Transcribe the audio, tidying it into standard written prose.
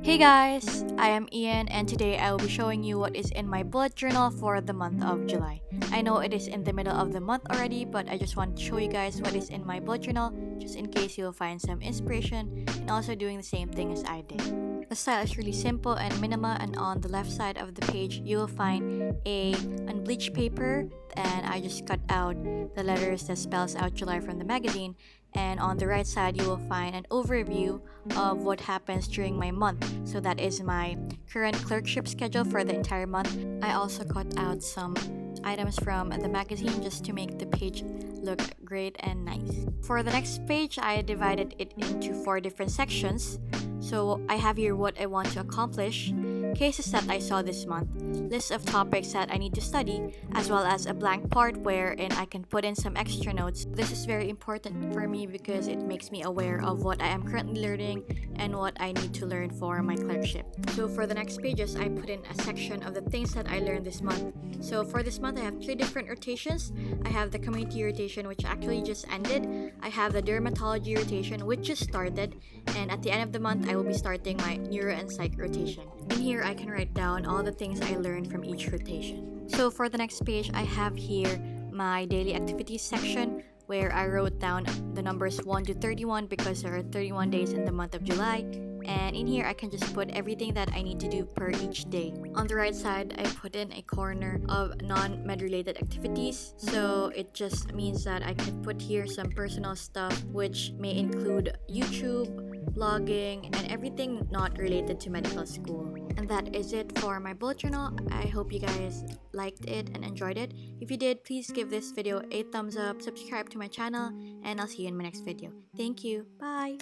Hey guys, I am Ian and today I will be showing you what is in my bullet journal for the month of July. I know it is in the middle of the month already, but I just want to show you guys what is in my bullet journal just in case you will find some inspiration and also doing the same thing as I did. The style is really simple and minimal, and on the left side of the page you will find a unbleached paper, and I just cut out the letters that spells out July from the magazine, and on the right side you will find an overview of what happens during my month. So that is my current clerkship schedule for the entire month. I also cut out some items from the magazine just to make the page look great and nice. For the next page, I divided it into 4 different sections. So I have here what I want to accomplish, cases that I saw this month, list of topics that I need to study, as well as a blank part wherein I can put in some extra notes. This is very important for me because it makes me aware of what I am currently learning and what I need to learn for my clerkship. So for the next pages, I put in a section of the things that I learned this month. So for this month, I have 3 different rotations. I have the community rotation, which actually just ended. I have the dermatology rotation, which just started. And at the end of the month, I will be starting my neuro and psych rotation. In here, I can write down all the things I learned from each rotation. So for the next page, I have here my daily activities section, where I wrote down the numbers 1 to 31 because there are 31 days in the month of July. And in here, I can just put everything that I need to do per each day. On the right side, I put in a corner of non-med related activities. So it just means that I can put here some personal stuff, which may include YouTube, blogging, and everything not related to medical school. And that is it for my bullet journal. I hope you guys liked it and enjoyed it. If you did, please give this video a thumbs up, subscribe to my channel, and I'll see you in my next video. Thank you. Bye!